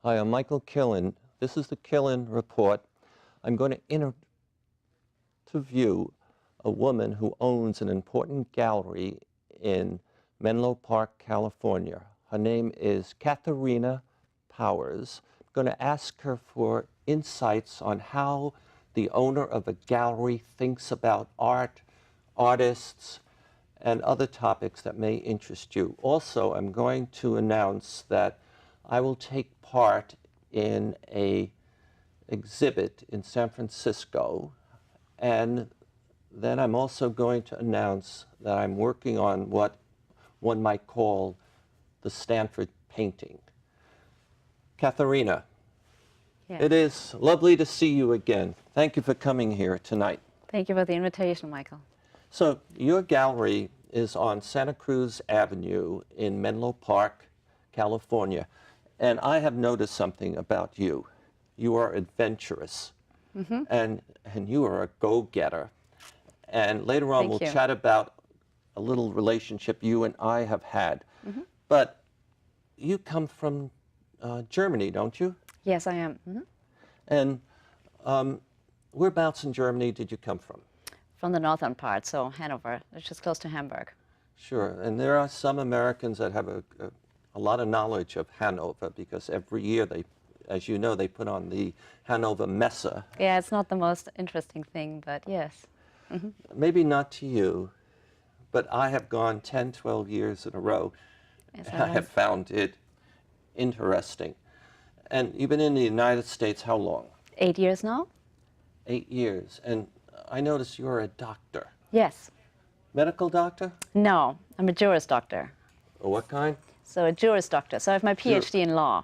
Hi, I'm Michael Killen. This is the Killen Report. I'm going to interview a woman who owns an important gallery in Menlo Park, California. Her name is Katharina Powers. I'm going to ask her for insights on how the owner of a gallery thinks about art, artists, and other topics that may interest you. Also, I'm going to announce that I will take part in an exhibit in San Francisco, and then I'm also going to announce that I'm working on what one might call the Stanford Painting. Katharina, Yes. it is lovely to see you again. Thank you for coming here tonight. Thank you for the invitation, Michael. So your gallery is on Santa Cruz Avenue in Menlo Park, California. And I have noticed something about you. You are adventurous, and you are a go-getter. And later on, Thank we'll you. chat about a little relationship you and I have had. But you come from Germany, don't you? Yes, I am. And whereabouts in Germany did you come from? From the northern part, so Hanover, which is close to Hamburg. Sure. And there are some Americans that have a lot of knowledge of Hanover because every year they, as you know, they put on the Hanover Messe. Yeah, it's not the most interesting thing, but yes. Maybe not to you, but I have gone 10, 12 years in a row. Yes, And I have found it interesting. And you've been in the United States how long? 8 years now? 8 years. And I notice you're a doctor. Yes. Medical doctor? No, I'm a Juris Doctor. What kind? So a Juris Doctor. So I have my PhD in law.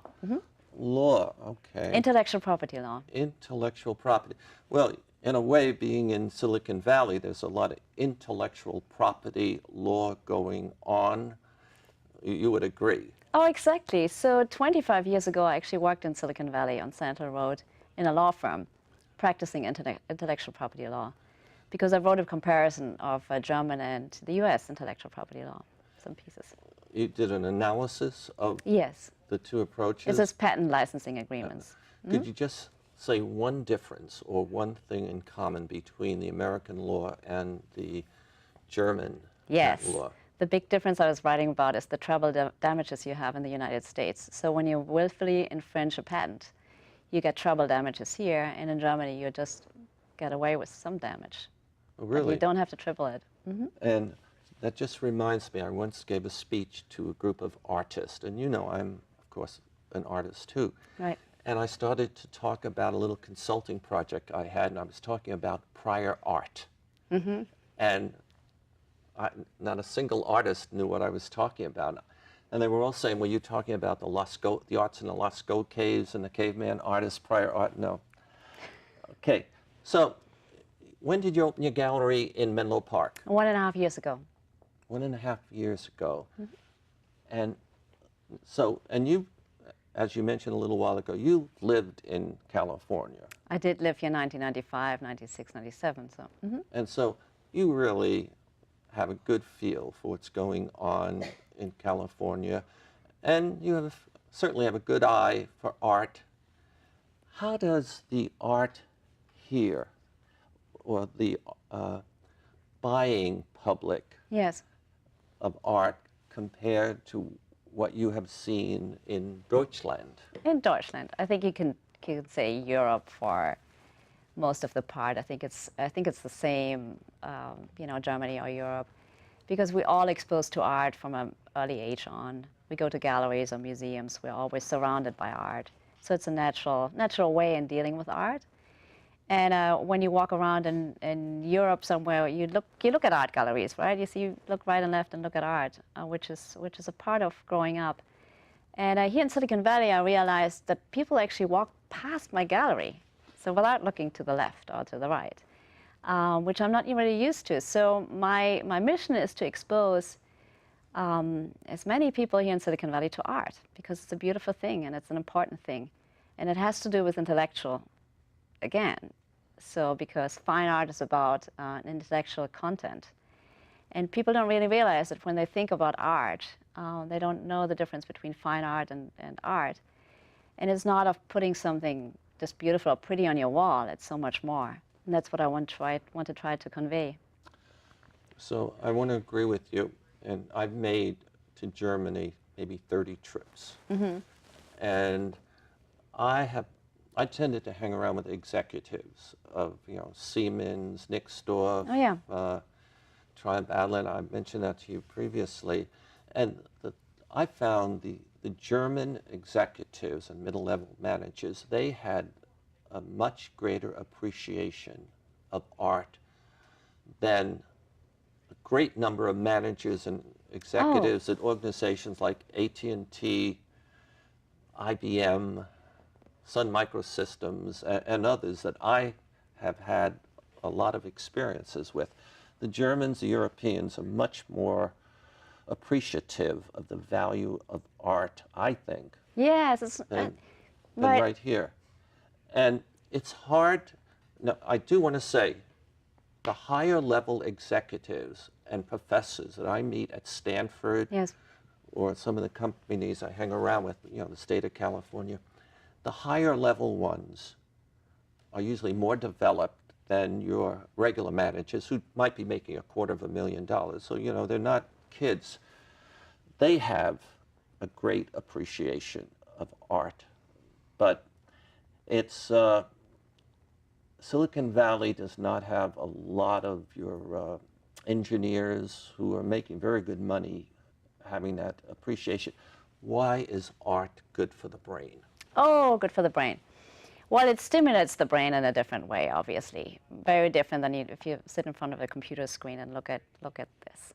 Law, okay. Intellectual property law. Intellectual property. Well, in a way, being in Silicon Valley, there's a lot of intellectual property law going on. You would agree. Oh, exactly. So 25 years ago, I actually worked in Silicon Valley on Central Road in a law firm, practicing intellectual property law, because I wrote a comparison of German and the US intellectual property law, some pieces. You did an analysis of Yes. the two approaches. It's just patent licensing agreements. Could you just say one difference or one thing in common between the American law and the German patent law? The big difference I was writing about is the treble damages you have in the United States. So when you willfully infringe a patent, you get treble damages here, and in Germany you just get away with some damage. Oh, really? But you don't have to triple it. And that just reminds me, I once gave a speech to a group of artists, and you know I'm, of course, an artist too. Right. And I started to talk about a little consulting project I had, and I was talking about prior art. And not a single artist knew what I was talking about. And they were all saying, well, you're talking about the arts in the Lascaux caves and the caveman artists, prior art? No. Okay, so when did you open your gallery in Menlo Park? 1.5 years ago. 1.5 years ago. And so, and you, as you mentioned a little while ago, you lived in California. I did live here 1995, 96, 97. So. And so you really have a good feel for what's going on in California, and you certainly have a good eye for art. How does the art here, or the buying public Yes. of art, compare to what you have seen in Deutschland? In Deutschland, I think you can say Europe for most of the part. I think it's the same, Germany or Europe, because we're all exposed to art from an early age on. We go to galleries or museums. We're always surrounded by art, so it's a natural way in dealing with art. And when you walk around in Europe somewhere, you look at art galleries, right? You look right and left and look at art, which is a part of growing up. And here in Silicon Valley, I realized that people actually walk past my gallery, so without looking to the left or to the right, which I'm not really used to. So my mission is to expose as many people here in Silicon Valley to art, because it's a beautiful thing and it's an important thing. And it has to do with intellectual, again. So because fine art is about intellectual content. And people don't really realize that when they think about art, they don't know the difference between fine art and art. And it's not of putting something just beautiful or pretty on your wall. It's so much more. And that's what I want to try to convey. So I want to agree with you. And I've made to Germany maybe 30 trips. And I tended to hang around with executives of, Siemens, Nixdorf, Oh, yeah. Triumph Adlin. I mentioned that to you previously. And I found the German executives and middle-level managers, they had a much greater appreciation of art than a great number of managers and executives at organizations like AT&T, IBM, Sun Microsystems, and others that I have had a lot of experiences with. The Germans, the Europeans are much more appreciative of the value of art, I think, Yes, than right. right here. And it's hard. Now, I do want to say, the higher level executives and professors that I meet at Stanford Yes. or some of the companies I hang around with, the state of California, the higher level ones are usually more developed than your regular managers who might be making $250,000. So, they're not kids. They have a great appreciation of art, but it's Silicon Valley does not have a lot of your engineers who are making very good money having that appreciation. Why is art good for the brain? Oh, good for the brain. Well, it stimulates the brain in a different way, obviously. Very different than if you sit in front of a computer screen and look at this.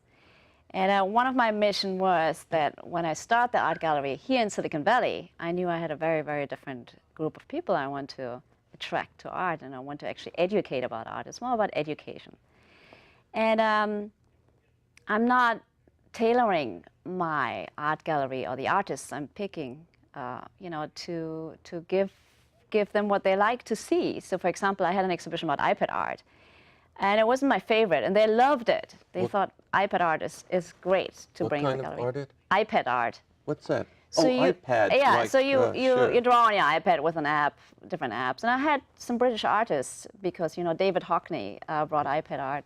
And one of my mission was that when I start the art gallery here in Silicon Valley, I knew I had a very, very different group of people I want to attract to art, and I want to actually educate about art. It's more about education. And I'm not tailoring my art gallery or the artists I'm picking, to give them what they like to see. So, for example, I had an exhibition about iPad art, and it wasn't my favorite, and they loved it. They thought iPad art is great to bring in the gallery. What kind of art? iPad art. What's that? So iPad. Yeah, like, so you sure. draw on your iPad with an app, different apps. And I had some British artists because, David Hockney brought iPad art.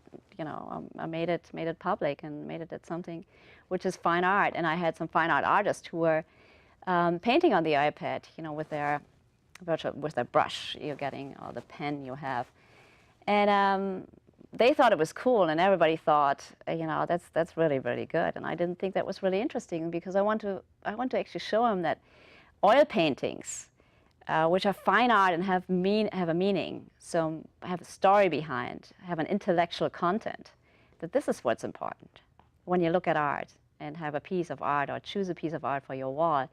I made it public and made it at something which is fine art. And I had some fine art artists who were painting on the iPad, with their brush you're getting, or the pen you have. And they thought it was cool, and everybody thought, that's really, really good. And I didn't think that was really interesting because I want to actually show them that oil paintings, which are fine art and have a meaning, so have a story behind, have an intellectual content, that this is what's important. When you look at art and have a piece of art or choose a piece of art for your wall,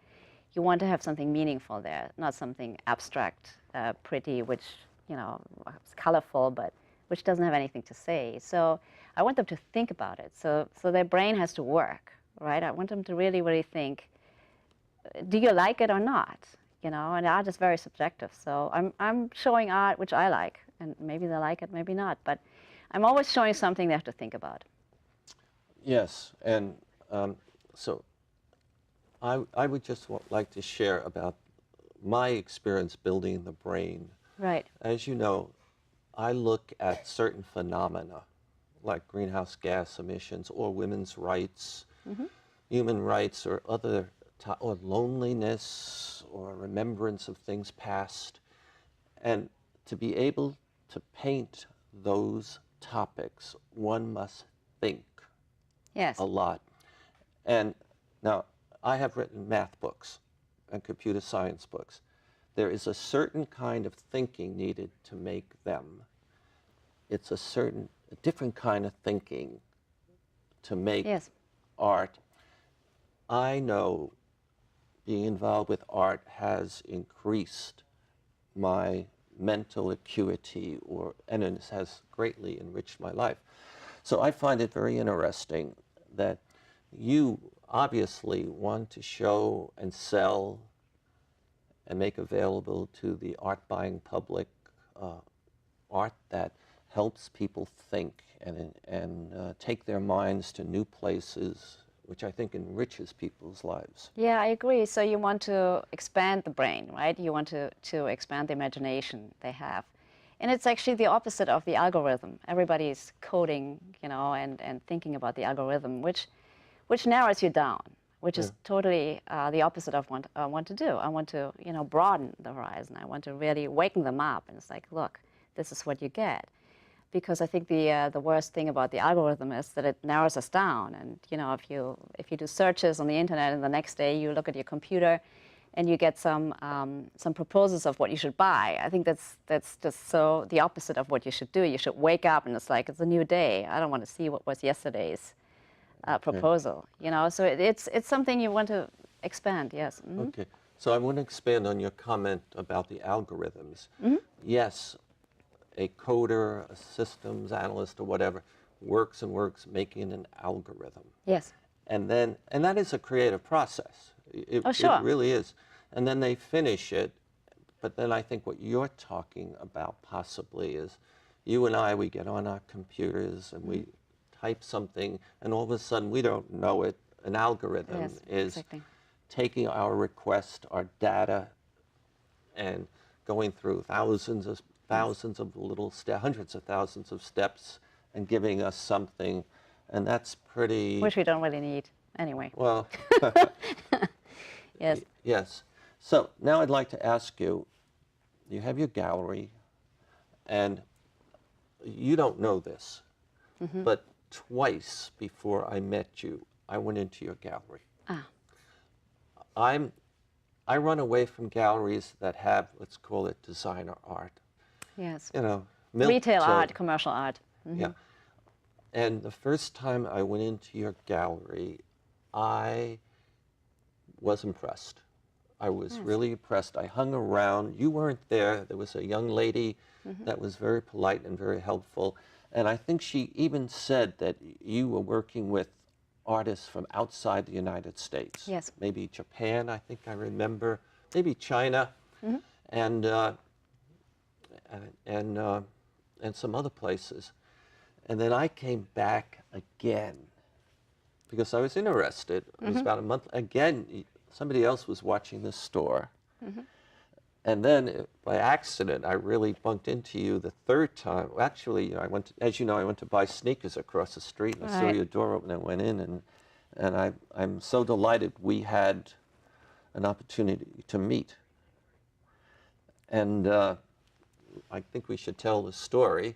you want to have something meaningful there, not something abstract, pretty, which, is colorful, but which doesn't have anything to say. So I want them to think about it. So their brain has to work, right? I want them to really, really think, do you like it or not? And art is very subjective. So I'm showing art which I like, and maybe they like it, maybe not. But I'm always showing something they have to think about. Yes, and so I would just like to share about my experience building the brain. Right. As you know, I look at certain phenomena like greenhouse gas emissions or women's rights, human rights, or or loneliness or remembrance of things past. And to be able to paint those topics, one must think Yes. a lot. And now, I have written math books and computer science books. There is a certain kind of thinking needed to make them. It's a different kind of thinking to make art. I know being involved with art has increased my mental acuity, and it has greatly enriched my life. So I find it very interesting that you obviously want to show and sell and make available to the art-buying public art that helps people think and take their minds to new places which I think enriches people's lives. Yeah, I agree. So you want to expand the brain, right? You want to expand the imagination they have. And it's actually the opposite of the algorithm. Everybody's coding, and thinking about the algorithm, which narrows you down, which is totally the opposite of what I want to do. I want to, broaden the horizon. I want to really waken them up. And it's like, look, this is what you get. Because I think the worst thing about the algorithm is that it narrows us down. And if you do searches on the internet, and the next day you look at your computer, and you get some proposals of what you should buy, I think that's just so the opposite of what you should do. You should wake up and it's like it's a new day. I don't want to see what was yesterday's proposal. So it's something you want to expand. Yes. Mm-hmm. Okay. So I want to expand on your comment about the algorithms. Mm-hmm. Yes. A coder, a systems analyst, or whatever, works and works making an algorithm. Yes. And that is a creative process. Sure. It really is. And then they finish it. But then I think what you're talking about possibly is you and I, we get on our computers and we type something, and all of a sudden we don't know it. An algorithm is taking our request, our data, and going through thousands of little steps, hundreds of thousands of steps, and giving us something, and that's pretty... Which we don't really need anyway. Well... Yes. Yes. So now I'd like to ask you, you have your gallery, and you don't know this, but twice before I met you, I went into your gallery. Ah. I run away from galleries that have, let's call it, designer art. Yes. Retail art, commercial art. Yeah. And the first time I went into your gallery, I was impressed. I was really impressed. I hung around. You weren't there. There was a young lady that was very polite and very helpful. And I think she even said that you were working with artists from outside the United States. Yes. Maybe Japan, I think I remember. Maybe China. And some other places. And then I came back again because I was interested. It was about a month. Again, somebody else was watching the store. And then by accident, I really bumped into you the third time. Actually, I went to, as you know, I went to buy sneakers across the street, and I saw your door open and went in, and I'm so delighted we had an opportunity to meet. And I think we should tell the story.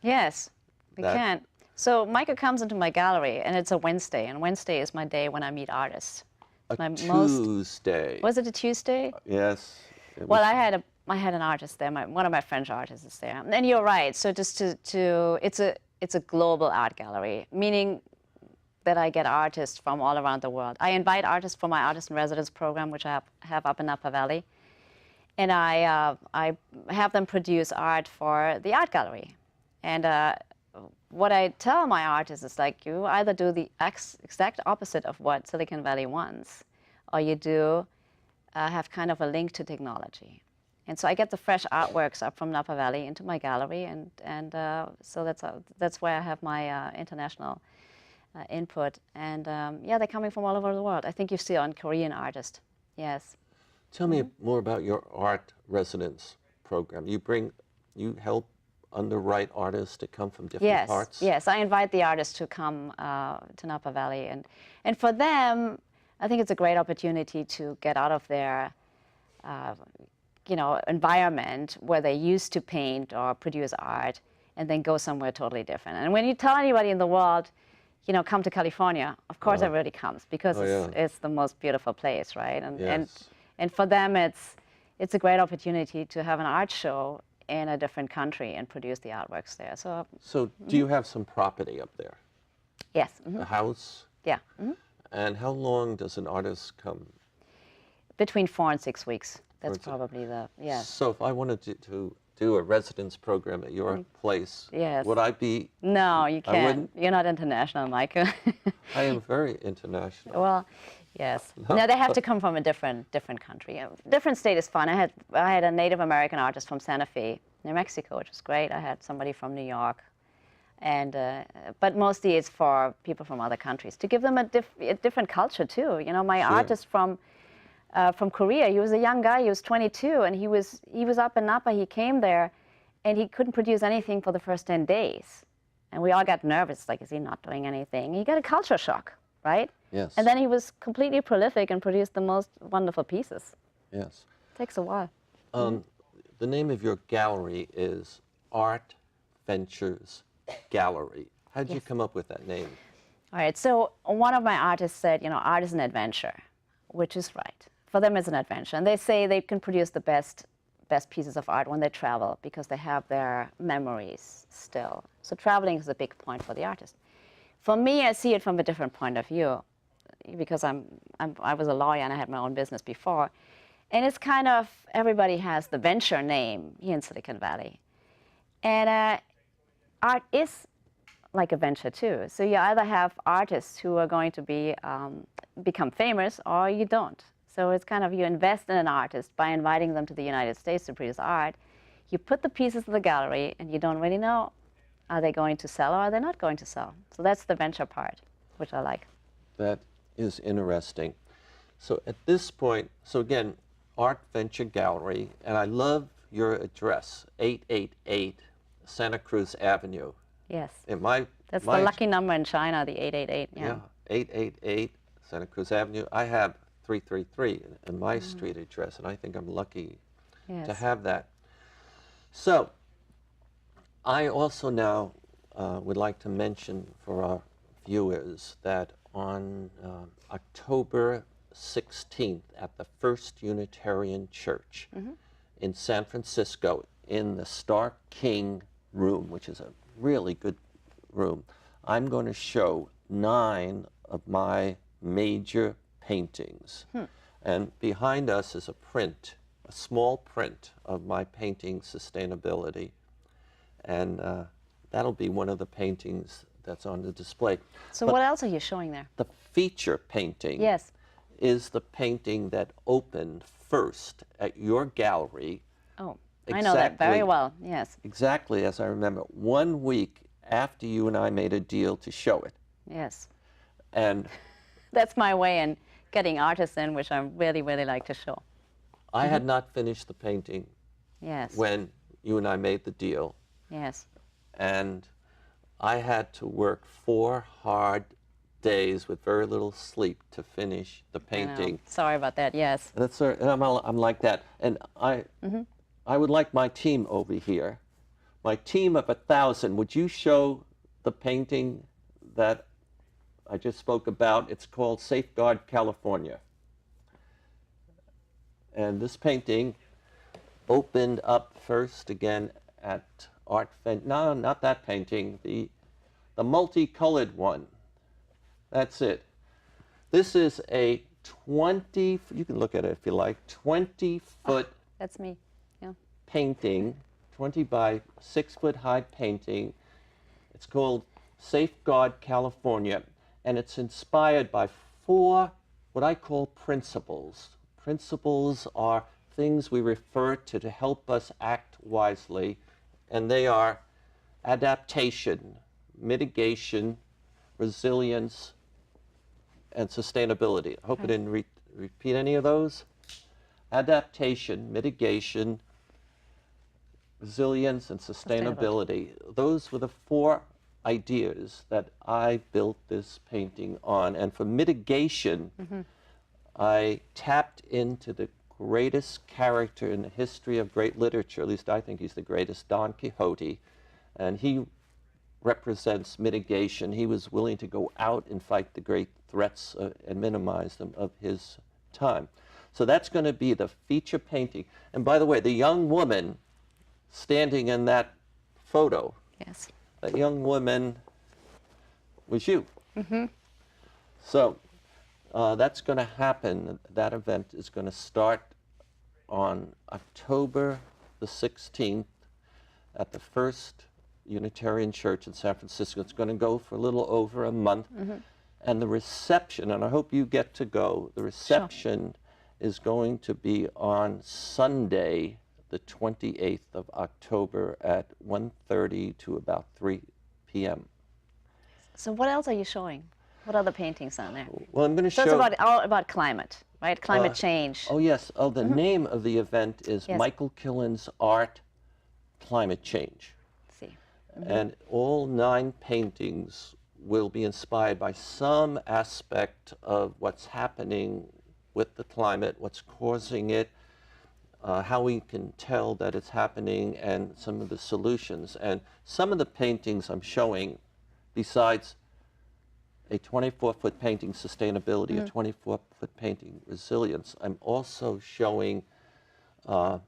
Yes, we can. So Michael comes into my gallery, and it's a Wednesday, and Wednesday is my day when I meet artists. Tuesday. Was it a Tuesday? Yes. Well, I had an artist there. One of my French artists is there. And you're right. So just it's a global art gallery, meaning that I get artists from all around the world. I invite artists for my artist in residence program, which I have up in Napa Valley, and I have them produce art for the art gallery. And what I tell my artists is like, you either do the exact opposite of what Silicon Valley wants, or you do have kind of a link to technology. And so I get the fresh artworks up from Napa Valley into my gallery, and so that's where I have my international input. And yeah, they're coming from all over the world. I think you see on Korean artists. Yes. Tell me more about your art residence program. You help underwrite artists to come from different parts? Yes, I invite the artists to come to Napa Valley, and for them, I think it's a great opportunity to get out of their environment where they used to paint or produce art, and then go somewhere totally different. And when you tell anybody in the world, come to California, of course everybody comes, because it's the most beautiful place, right? And for them, it's a great opportunity to have an art show in a different country and produce the artworks there. So do you have some property up there? Yes. A house? Yeah. And how long does an artist come? Between 4 and 6 weeks. That's probably So if I wanted to do a residence program at your place, would I be... No, you can't. You're not international, Michael. I am very international. Well, yes. No, they have to come from a different country. A different state is fun. I had a Native American artist from Santa Fe, New Mexico, which was great. I had somebody from New York. And but mostly it's for people from other countries to give them a different culture too. You know, my Sure. artist from Korea, he was a young guy. He was 22, and he was up in Napa. He came there, and he couldn't produce anything for the first 10 days. And we all got nervous, like, is he not doing anything? He got a culture shock, right? Yes. And then he was completely prolific and produced the most wonderful pieces. Yes. Takes a while. The name of your gallery is Art Ventures Gallery. How did you Yes. come up with that name? All right, so one of my artists said, you know, art is an adventure, which is right. For them, it's an adventure. And they say they can produce the best pieces of art when they travel because they have their memories still. So traveling is a big point for the artist. For me, I see it from a different point of view because I was a lawyer and I had my own business before. And it's kind of, everybody has the venture name here in Silicon Valley. And art is like a venture too. So you either have artists who are going to become famous or you don't. So it's kind of, you invest in an artist by inviting them to the United States to produce art. You put the pieces in the gallery and you don't really know, are they going to sell or are they not going to sell? So that's the venture part, which I like. That is interesting. So at this point, so again, Art Venture Gallery, and I love your address, 888 Santa Cruz Avenue. Yes. That's the the lucky number in China, the 888. Yeah, 888 Santa Cruz Avenue. I have 333 in my street address, and I think I'm lucky to have that. So I also now would like to mention for our viewers that on October 16th at the First Unitarian Church in San Francisco in the Stark King room, which is a really good room, I'm going to show 9 of my major paintings. And behind us is a print, a small print of my painting Sustainability. And that'll be one of the paintings that's on the display. So But what else are you showing there? the feature painting Yes. is the painting that opened first at your gallery. Oh, I know that very Exactly. well. Yes. Exactly as I remember, 1 week after you and I made a deal to show it. Yes. And That's my way in getting artists in, which I really, really like to show. I had not finished the painting Yes. when you and I made the deal. Yes. And I had to work 4 hard days with very little sleep to finish the I know. painting. Sorry about that. Yes. That's and I'm like that. And I would like my team over here, my team of 1,000. Would you show the painting that I just spoke about? It's called Safeguard California. And this painting opened up first again at no, not that painting, the multicolored one. That's it. This is a 20, you can look at it if you like, 20-foot That's me. Yeah. painting, 20 by 6 foot high painting. It's called Safeguard California, and it's inspired by 4 what I call principles. Principles are things we refer to help us act wisely, and they are adaptation, mitigation, resilience, and sustainability. I hope I didn't repeat any of those. Adaptation, mitigation, resilience, and sustainability. Those were the 4 ideas that I built this painting on. And for mitigation, I tapped into the greatest character in the history of great literature, at least I think he's the greatest, Don Quixote, and he represents mitigation. He was willing to go out and fight the great threats and minimize them of his time. So that's going to be the feature painting. And by the way, the young woman standing in that photo, Yes. that young woman was you. So that's going to happen. That event is going to start on October the 16th at the First Unitarian Church in San Francisco. It's going to go for a little over a month. And the reception, and I hope you get to go, the reception is going to be on Sunday, the 28th of October at 1:30 to about 3 p.m. So what else are you showing? What other paintings on there? Well, I'm going to So show... it's all about climate, right? Climate change. Oh, yes. Oh, the name of the event is Yes. Michael Killen's Art, Climate Change. Let's see. And all 9 paintings will be inspired by some aspect of what's happening with the climate, what's causing it, how we can tell that it's happening, and some of the solutions. And some of the paintings I'm showing, besides a 24-foot painting sustainability, a 24-foot painting resilience, I'm also showing water,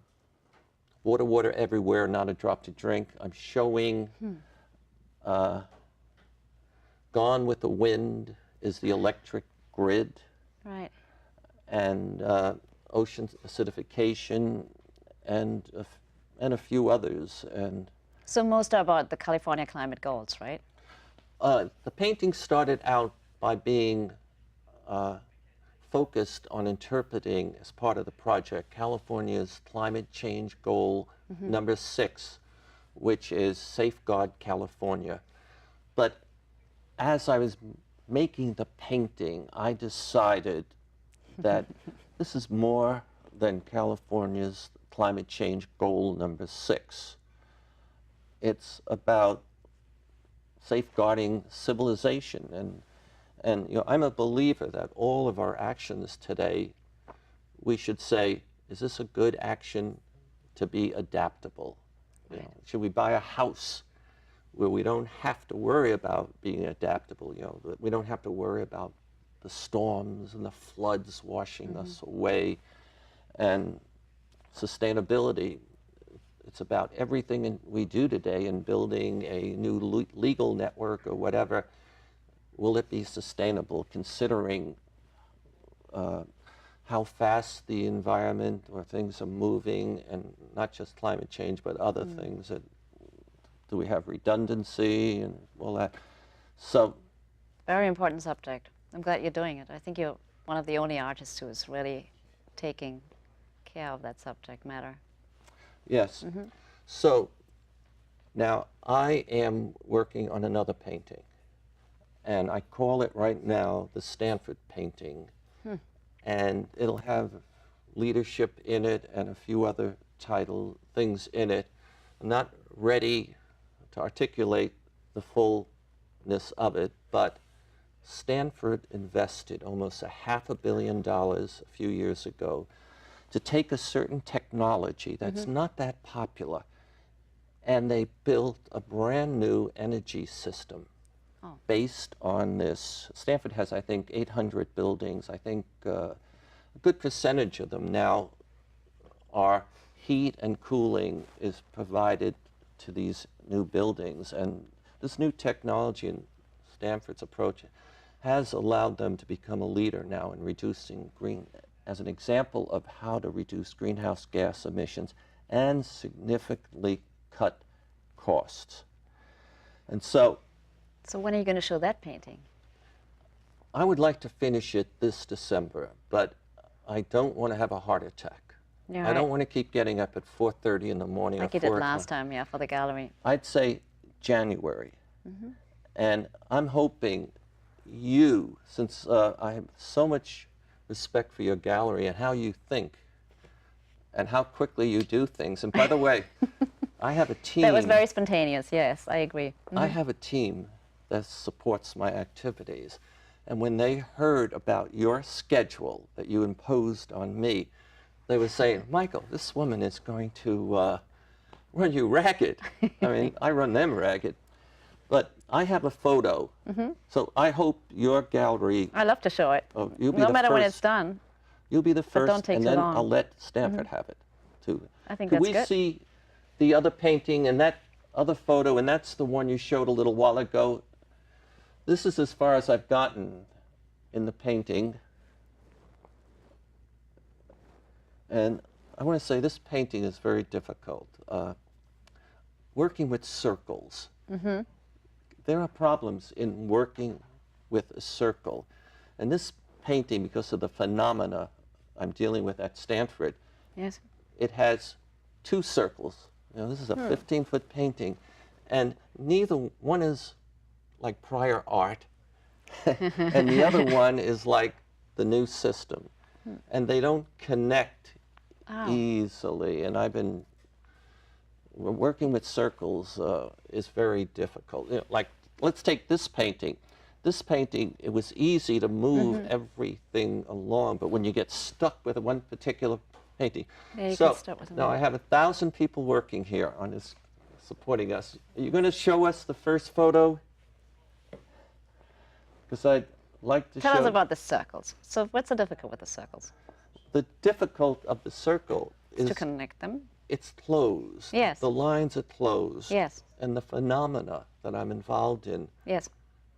water everywhere, not a drop to drink. I'm showing Gone with the Wind is the electric grid. Right. And ocean acidification, and a few others. And So most are about the California climate goals, right? the painting started out by being focused on interpreting, as part of the project, California's climate change goal number 6, which is Safeguard California. But as I was making the painting, I decided that this is more than California's climate change goal number 6. It's about safeguarding civilization, and you know, I'm a believer that all of our actions today, we should say, is this a good action to be adaptable? You know, should we buy a house where we don't have to worry about being adaptable? You know, that we don't have to worry about the storms and the floods washing us away. And sustainability, it's about everything we do today in building a new legal network or whatever. Will it be sustainable, considering how fast the environment or things are moving, and not just climate change, but other things? Do we have redundancy and all that? So, Very important subject. I'm glad you're doing it. I think you're one of the only artists who is really taking care of that subject matter. yes. So now I am working on another painting, and I call it right now the Stanford Painting. And it'll have leadership in it and a few other title things in it. I'm not ready to articulate the fullness of it, but Stanford invested almost $500 million a few years ago to take a certain technology that's not that popular, and they built a brand new energy system based on this. Stanford has, I think, 800 buildings. I think a good percentage of them now are heat and cooling is provided to these new buildings. And this new technology in Stanford's approach has allowed them to become a leader now in reducing as an example of how to reduce greenhouse gas emissions and significantly cut costs. And so when are you going to show that painting? I would like to finish it this December, but I don't want to have a heart attack. Yeah, I don't want to keep getting up at 4:30 in the morning like or you did 4 last o'clock. time, yeah, for the gallery. I'd say January. And I'm hoping you, since I have so much respect for your gallery and how you think and how quickly you do things. And by the way, I have a team. That was very spontaneous, yes, I agree. I have a team that supports my activities. And when they heard about your schedule that you imposed on me, they were saying, Michael, this woman is going to run you ragged. I mean, I run them ragged. But I have a photo, so I hope your gallery... I love to show it, you'll be no the matter when first. it's done. You'll be the first, don't take and too then long. I'll let Stanford have it, too. I think Could that's we good. see the other painting and that other photo, and that's the one you showed a little while ago? This is as far as I've gotten in the painting. And I want to say this painting is very difficult. Working with circles. There are problems in working with a circle. And this painting, because of the phenomena I'm dealing with at Stanford, Yes. it has 2 circles. You know, this is a 15-foot painting, And neither one is like prior art, and the other one is like the new system. And they don't connect easily. And I've been working with circles is very difficult. You know, like, let's take this painting. This painting, it was easy to move everything along, but when you get stuck with one particular painting. Yeah, you so get stuck with now I have 1,000 people working here on this, supporting us. Are you going to show us the first photo? Because I'd like to Tell show... us about the circles. So what's so difficult with the circles? The difficult of the circle is to connect them. It's closed. Yes. The lines are closed. Yes. And the phenomena that I'm involved in Yes.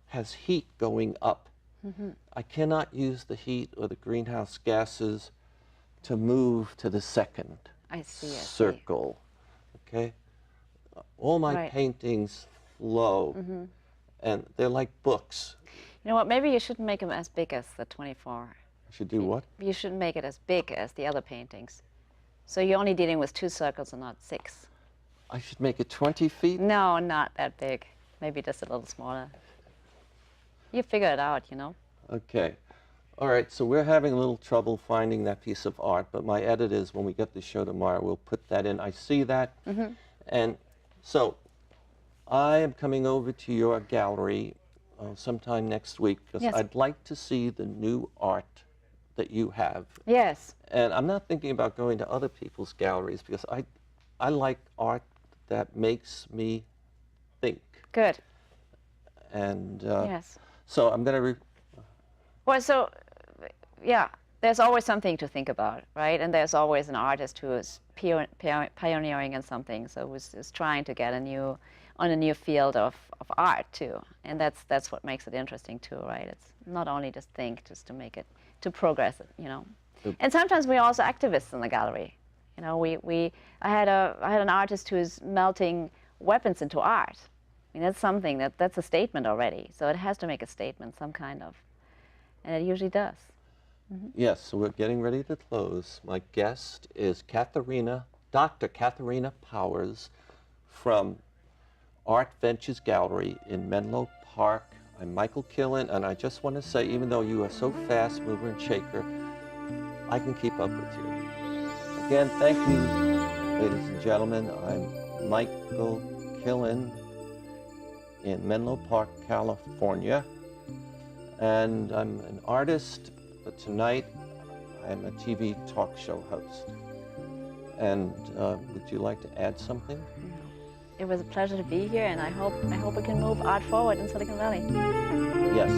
has heat going up. I cannot use the heat or the greenhouse gases to move to the second circle. Okay? All my paintings flow, and they're like books. You know what? Maybe you shouldn't make them as big as the 24. I should do what? You shouldn't make it as big as the other paintings. So you're only dealing with 2 circles and not 6. I should make it 20 feet? No, not that big. Maybe just a little smaller. You figure it out, you know. Okay. All right, so we're having a little trouble finding that piece of art, but my editors, when we get the show tomorrow, will put that in. I see that. And so I am coming over to your gallery sometime next week, because I'd like to see the new art that you have. Yes. And I'm not thinking about going to other people's galleries, because I like art that makes me think. Good. And yes. So I'm going to... Well, so, yeah, there's always something to think about, right? And there's always an artist who is pioneering in something, so is trying to get on a new field of art, too. And that's what makes it interesting, too, right? It's not only just to make it, to progress it, you know. And sometimes we're also activists in the gallery. You know, I had an artist who's melting weapons into art. I mean, that's something that's a statement already. So it has to make a statement, some kind of, and it usually does. Yes, so we're getting ready to close. My guest is Dr. Katharina Powers from Art Ventures Gallery in Menlo Park. I'm Michael Killen, and I just want to say, even though you are so fast mover and shaker, I can keep up with you. Again, thank you, ladies and gentlemen. I'm Michael Killen in Menlo Park, California, and I'm an artist, but tonight I'm a TV talk show host. And would you like to add something? It was a pleasure to be here, and I hope we can move art forward in Silicon Valley. Yes.